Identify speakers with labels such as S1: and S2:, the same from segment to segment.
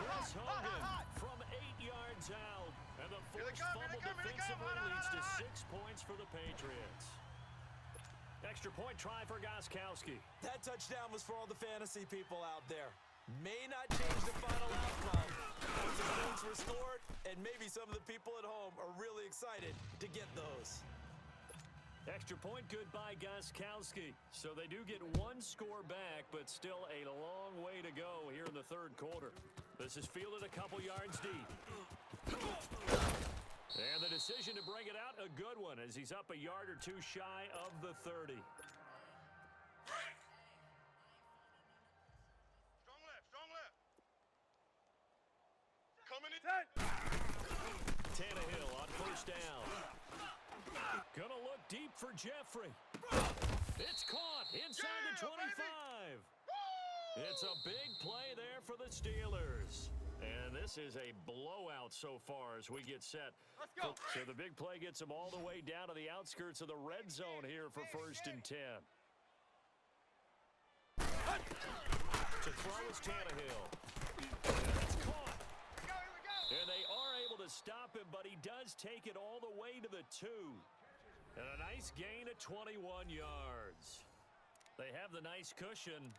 S1: Chris Hogan from 8 yards out. And the forced fumble defensively leads to 6 points for the Patriots. Extra point try for Gostkowski.
S2: That touchdown was for all the fantasy people out there. May not change the final outcome, but the points were scored, and maybe some of the people at home are really excited to get those.
S1: Extra point good by Gostkowski. So they do get 1 score back, but still a long way to go here in the third quarter. This is fielded a couple yards deep. And the decision to bring it out, a good one, as he's up a yard or 2 shy of the 30.
S3: Strong left. Coming in.
S1: Tannehill on first down. Gonna look deep for Jeffrey. It's caught inside the 25. It's a big play there for the Steelers. And this is a blowout so far as we get set.
S3: Let's go.
S1: So the big play gets them all the way down to the outskirts of the red zone here for 1st and 10. To throw is Tannehill. And it's caught. And they are able to stop him, but he does take it all the way to the 2. And a nice gain of 21 yards. They have the nice cushion.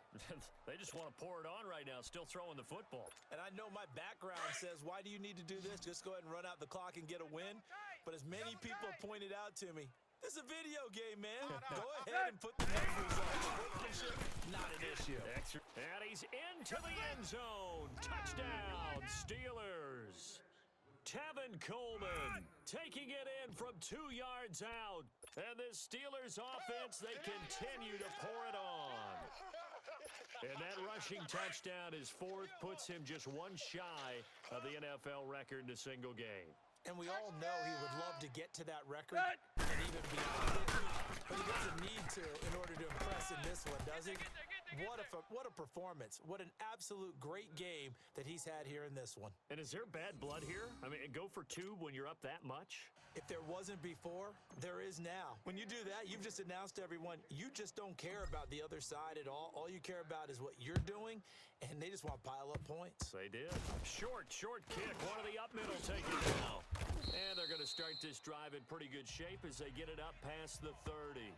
S1: They just want to pour it on right now, still throwing the football.
S2: And I know my background says, why do you need to do this? Just go ahead and run out the clock and get a win. But as many people have pointed out to me, this is a video game, man. Go ahead and put the numbers on. Workmanship, not an issue.
S1: And he's into the end zone. Touchdown, Steelers. Tevin Coleman taking it in from 2 yards out. And this Steelers offense, they continue to pour it on. And that rushing touchdown is 4th, puts him just 1 shy of the NFL record in a single game.
S2: And we all know he would love to get to that record and even beyond it. But he doesn't need to in order to impress in this one, does he? What a performance. What an absolute great game that he's had here in this one.
S1: And is there bad blood here? I mean, go for 2 when you're up that much?
S2: If there wasn't before, there is now. When you do that, you've just announced to everyone, you just don't care about the other side at all. All you care about is what you're doing, and they just want to pile up points.
S1: They did. Short kick. One of the up middle take it now. And they're going to start this drive in pretty good shape as they get it up past the 30.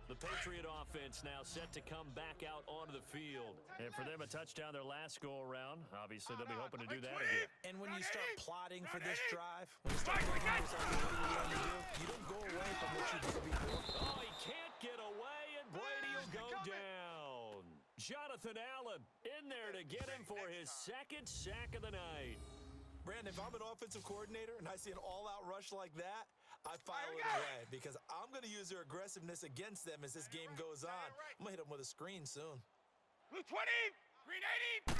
S1: The Patriot offense now set to come back out onto the field. And for them, a touchdown their last go-around. Obviously, they'll be hoping to do that again.
S2: And when you start plotting for this drive, when you start thinking to yourself, what do you want to do? You don't go away from what you did before.
S1: Oh, he can't get away, and Brady will go down. Jonathan Allen in there to get him for his 2nd sack of the night.
S2: Brandon, if I'm an offensive coordinator and I see an all-out rush like that, I file it away because I'm going to use their aggressiveness against them as this game goes on. I'm going to hit them with a screen soon.
S3: Blue 20, green 80.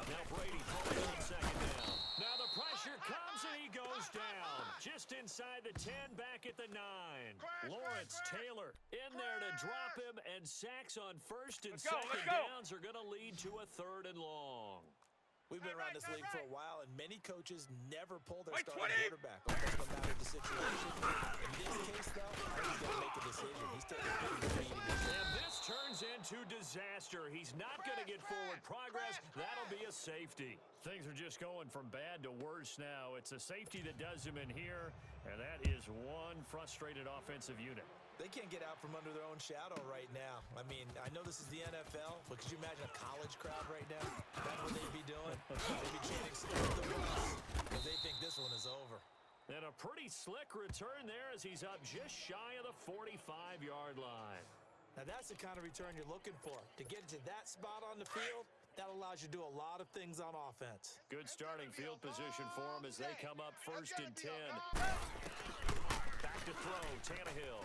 S1: Now Brady pulling on 2nd down. Now the pressure comes and he goes down. Just inside the 10, back at the 9. Lawrence Taylor in there to drop him, and sacks on 1st and 2nd downs are going to lead to a 3rd and long.
S2: We've been around this league for a while, and many coaches never pull their starting quarterback, almost no matter the situation. In this case, though, he's going to make a decision. He's taking a pretty good beating.
S1: And this turns into disaster. He's not going to get forward progress. That'll be a safety. Things are just going from bad to worse now. It's a safety that does him in here, and that is one frustrated offensive unit.
S2: They can't get out from under their own shadow right now. I mean, I know this is the NFL, but could you imagine a college crowd right now? That's what they'd be doing. They'd be chanting "Stop the run," because they think this one is over.
S1: And a pretty slick return there as he's up just shy of the 45-yard line.
S2: Now, that's the kind of return you're looking for. To get it to that spot on the field, that allows you to do a lot of things on offense.
S1: Good starting field position for him as they come up 1st and 10. Back to throw, Tannehill.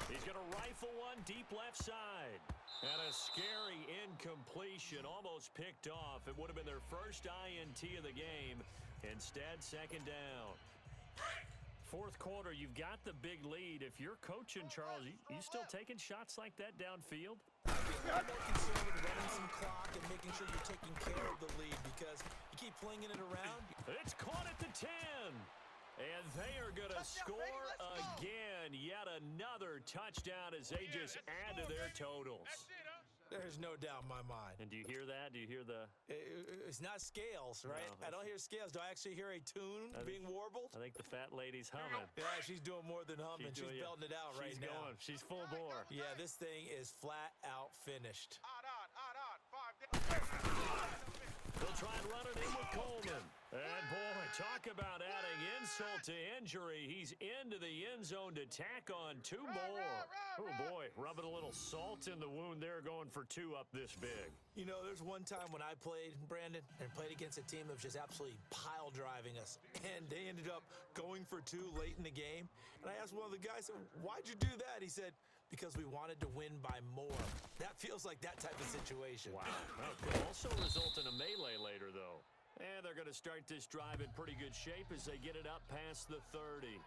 S1: He's going to rifle one deep left side. And a scary incompletion, almost picked off. It would have been their first INT of the game. Instead, 2nd down. 4th quarter, you've got the big lead. If you're coaching, Charles, you still taking shots like that downfield?
S2: I'm more concerned with running some clock and making sure you're taking care of the lead because you keep flinging it around.
S1: It's caught at the 10. And they are going to score again. Yet another touchdown as they just add to their totals.
S2: There's no doubt in my mind.
S1: And do you hear that? Do you hear the...
S2: It's not scales, right?
S1: No,
S2: I don't hear scales. Do I actually hear a tune being warbled?
S1: I think the fat lady's humming.
S2: Yeah, she's doing more than humming. She's belting it out right now.
S1: She's full bore.
S2: Yeah, this thing is flat out finished.
S3: Odd, 5 down.
S1: They'll try and run it in with Coleman. And, boy, talk about adding insult to injury. He's into the end zone to tack on 2 more. Oh, boy, rubbing a little salt in the wound there, going for 2 up this big.
S2: You know, there's one time when I played, Brandon, and played against a team that was just absolutely pile driving us. And they ended up going for 2 late in the game. And I asked one of the guys, why'd you do that? He said, because we wanted to win by more. That feels like that type of situation.
S1: Wow. Well, could also result in a melee later, though. And they're going to start this drive in pretty good shape as they get it up past the 30.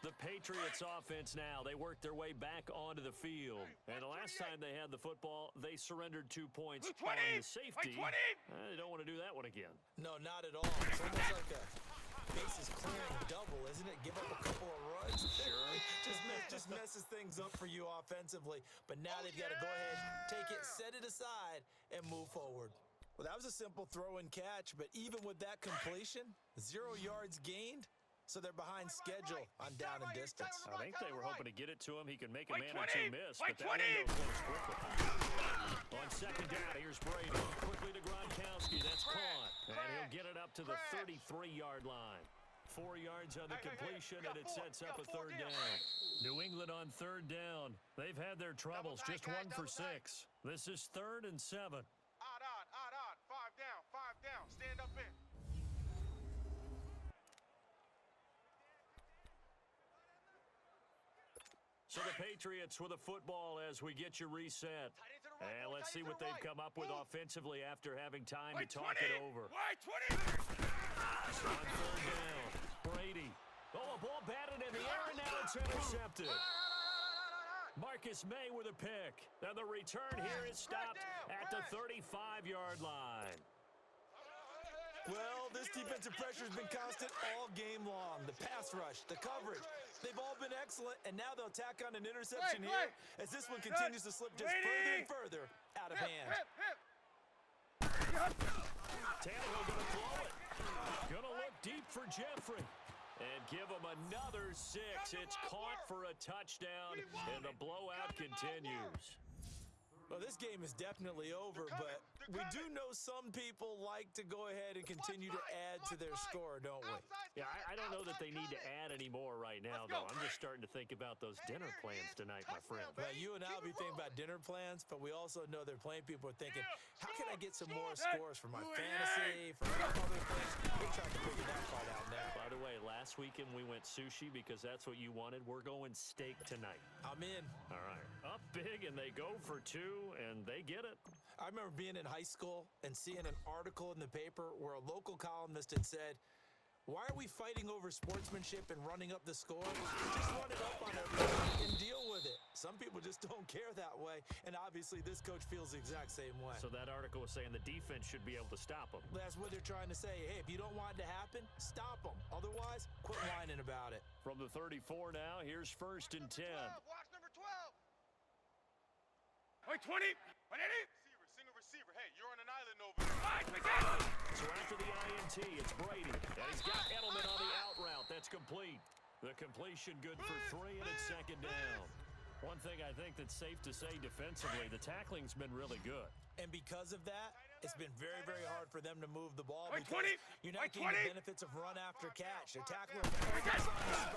S1: The Patriots offense now. They work their way back onto the field. And the last time they had the football, they surrendered 2 points on the safety. They don't want to do that one again.
S2: No, not at all. It's almost like a bases clearing double, isn't it? Give up a couple of runs. Sure. just messes things up for you offensively. But now they've got to go ahead, take it, set it aside, and move forward. Well, that was a simple throw and catch, but even with that completion, 0 yards gained. So they're behind schedule on down and distance.
S1: I think they were hoping to get it to him. He can make a man or 2 miss, but that window closed quickly. On second down, here's Brady. Quickly to Gronkowski. That's caught. And he'll get it up to the 33-yard line. 4 yards on the completion, and it sets up a 3rd down. New England on 3rd down. They've had their troubles. Just 1 for 6. This is 3rd and 7.
S3: Odd. 5 down. Stand up in.
S1: So the Patriots with a football as we get you reset. And let's see what they've come up with offensively after having time to talk it over.
S3: Wide 20.
S1: On 3rd down, Brady. Oh, a ball batted in the air, and now it's intercepted. Marcus May with a pick. And the return here is stopped at the 35-yard line.
S2: Well, this defensive pressure has been constant all game long. The pass rush, the coverage, they've all been excellent, and now they'll tack on an interception here as this one continues to slip just further and further out of hand.
S1: Tannehill going to throw it. Going to look deep for Jeffrey. And give him another 6. It's caught for a touchdown, and the blowout continues.
S2: Well, this game is definitely over, but we do know some people like to go ahead and continue to add to their score, don't we?
S1: Yeah, I don't know that they need to add any more right now, though. I'm just starting to think about those dinner plans tonight, my friend.
S2: Well, you and I will be thinking about dinner plans, but we also know they're playing people are thinking, how can I get some more scores for my fantasy, for other things? We're trying to figure that part out now.
S1: By the way, last weekend we went sushi because that's what you wanted. We're going steak tonight.
S2: I'm in.
S1: All right. Up big, and they go for 2, and they get it.
S2: I remember being in high school and seeing an article in the paper where a local columnist had said, why are we fighting over sportsmanship and running up the score? Just run it up on everybody and deal with it. Some people just don't care that way, and obviously this coach feels the exact same way.
S1: So that article was saying the defense should be able to stop them.
S2: That's what they're trying to say. Hey, if you don't want it to happen, stop them. Otherwise, quit whining about it.
S1: From the 34 now, here's 1st and 10.
S3: Watch number 12. Wait, 20. 180. Receiver. Hey, you're on an island over there.
S1: So after the INT, it's Brady. And he's got Edelman on the out route. That's complete. The completion good for 3, and it's 2nd down. One thing I think that's safe to say defensively, the tackling's been really good.
S2: And because of that, it's been very, very hard for them to move the ball because
S3: 20.
S2: you're not getting the benefits of run after catch. They're tackling on the spot.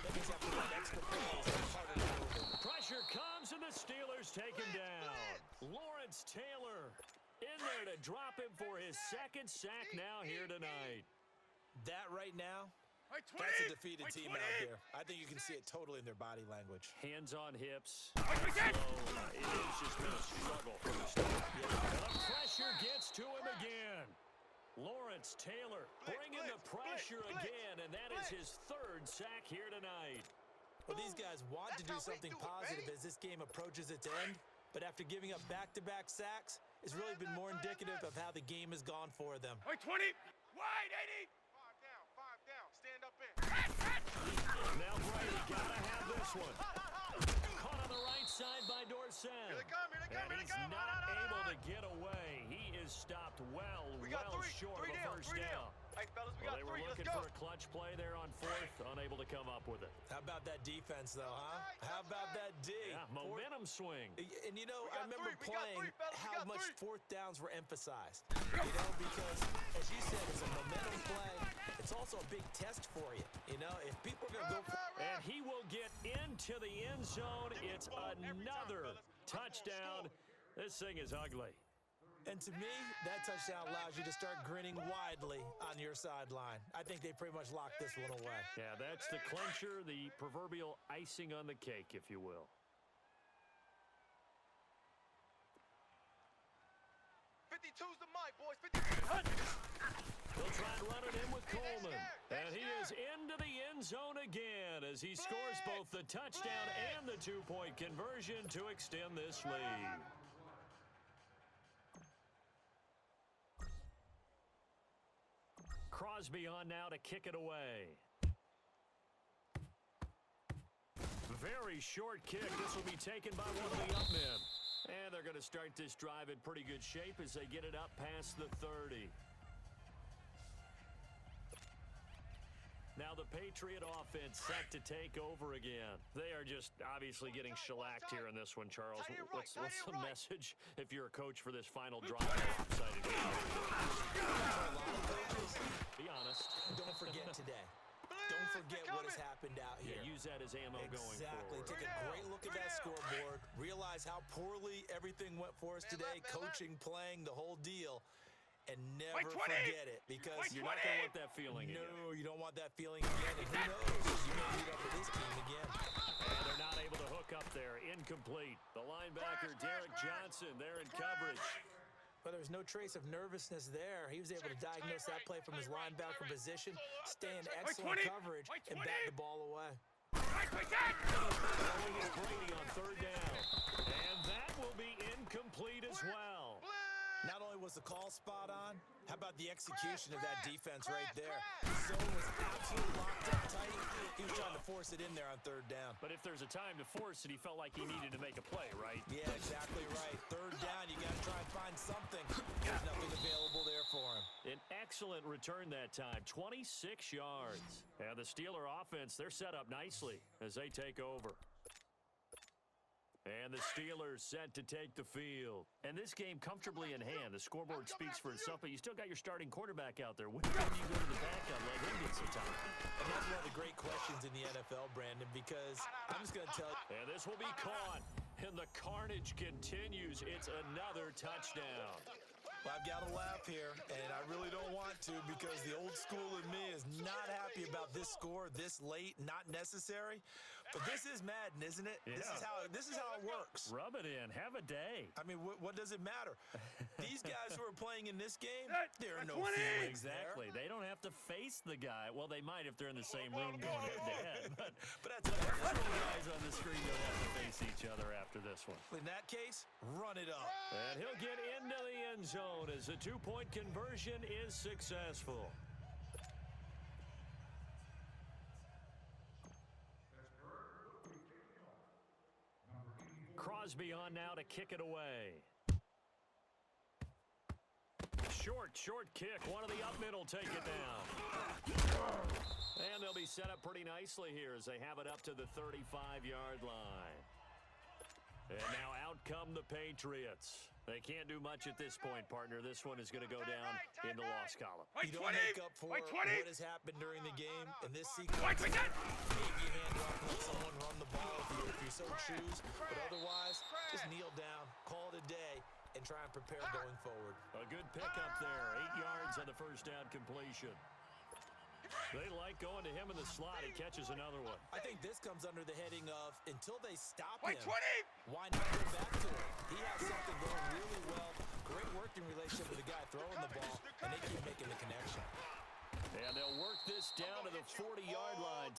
S2: That means after that extra plays, it's harder to move it.
S1: Pressure comes, and the Steelers take him down. Lawrence Taylor in there to drop him for his 2nd sack now here tonight.
S2: That right now, that's a defeated team out there. I think you can see it totally in their body language.
S1: Hands on hips. Slow. It has just been a struggle from the start. And the pressure gets to him again. Lawrence Taylor bringing the pressure again, and that is his 3rd sack here tonight.
S2: Well, these guys want to do something positive as this game approaches its end, but after giving up back-to-back sacks, it's really been more indicative of how the game has gone for them.
S3: 20. Wide 80. 5 down. Stand up in.
S1: Now Brady gotta have this one. Caught him the right side by Dorsett.
S3: Here they come, here they come,
S1: And
S3: here they
S1: he's
S3: come.
S1: not able to get away. He is stopped well short of a first down.
S3: Hey, fellas, we
S1: Well,
S3: got
S1: they were
S3: 3. Let's
S1: looking
S3: go.
S1: for a clutch play there on fourth, unable to come up with it.
S2: How about that defense, though, huh? How about that D?
S1: Yeah, momentum swing.
S2: And, you know,
S3: We
S2: I
S3: got
S2: remember
S3: 3, we got 3,
S2: playing
S3: fellas, we
S2: how
S3: got
S2: much
S3: 3.
S2: fourth downs were emphasized. You know, because, as you said, it's a momentum play. It's also a big test for you. You know, if people are going to go for...
S1: And he will get into the end zone. It's another touchdown. This thing is ugly.
S2: And to me, that touchdown allows you to start grinning widely on your sideline. I think they pretty much locked this one away.
S1: Yeah, that's the clincher, the proverbial icing on the cake, if you will.
S3: 52's the mic, boys. 52.
S1: He'll try and run it in with Coleman. And he is into the end zone again as he scores both the touchdown and the two-point conversion to extend this lead. Crosby on now to kick it away. Very short kick. This will be taken by one of the up men. And they're going to start this drive in pretty good shape as they get it up past the 30. Now the Patriot offense set to take over again. They are just obviously getting shellacked here in this one, Charles. What's the message if you're a coach for this final drive? Lopsided. Be honest.
S2: Don't forget today. Don't forget what has happened out here.
S1: Yeah, use that as ammo going forward.
S2: Exactly. Take a great look at that scoreboard. Realize how poorly everything went for us today. Coaching, playing, the whole deal. And never forget it, because
S1: you're not going to want that feeling again.
S2: No, you don't want that feeling again. And who knows? You may meet up with this team again.
S1: And they're not able to hook up there. Incomplete. The linebacker, Derek Johnson, there in coverage.
S2: But there was no trace of nervousness there. He was able to diagnose that play from his linebacker position, stay in excellent coverage, and bat the ball away.
S1: Throwing is Brady on third down. And that will be incomplete as well.
S2: Not only was the call spot on, how about the execution of that defense right there? The zone was absolutely locked up tight. He was trying to force it in there on third down.
S1: But if there's a time to force it, he felt like he needed to make a play, right?
S2: Yeah, exactly right. Third down, you got to try and find something. There's nothing available there for him.
S1: An excellent return that time, 26 yards. And the Steeler offense, they're set up nicely as they take over. And the Steelers set to take the field. And this game comfortably in hand. The scoreboard speaks for itself, but you still got your starting quarterback out there. When do you go to the backup, let him get some time?
S2: And that's one of the great questions in the NFL, Brandon, because I'm just going to tell you.
S1: And this will be caught. And the carnage continues. It's another touchdown.
S2: Well, I've got to laugh here, and I really don't want to, because the old school in me is not happy about this score this late, not necessary. But this is Madden, isn't it?
S1: Yeah.
S2: This is how it works.
S1: Rub it in. Have a day.
S2: I mean, what does it matter? These guys who are playing in this game, there are no feelings
S1: Exactly.
S2: there.
S1: They don't have to face the guy. Well, they might if they're in the same room going head-to-head.
S2: But that's what
S1: the guys on the screen don't have to face each other after this one.
S2: in that case, run it up.
S1: And he'll get into the end zone as the two-point conversion is successful. Crosby on now to kick it away. Short kick. One of the up men will take it down. And they'll be set up pretty nicely here as they have it up to the 35-yard line. And now out come the Patriots. They can't do much at this point, partner. This one is going to go down in the loss column.
S2: You don't make up for what has happened during the game in this sequence. Maybe you hand off and let someone run the ball if you so choose. But otherwise, just kneel down, call it a day, and try and prepare going forward.
S1: A good pickup there. 8 yards on the first down completion. They like going to him in the slot. He catches another one.
S2: I think this comes under the heading of, until they stop him,
S3: 20.
S2: why not go back to him? He has something going really well. Great working relationship with the guy throwing the ball, and they keep making the connection.
S1: And they'll work this down to the 40-yard line.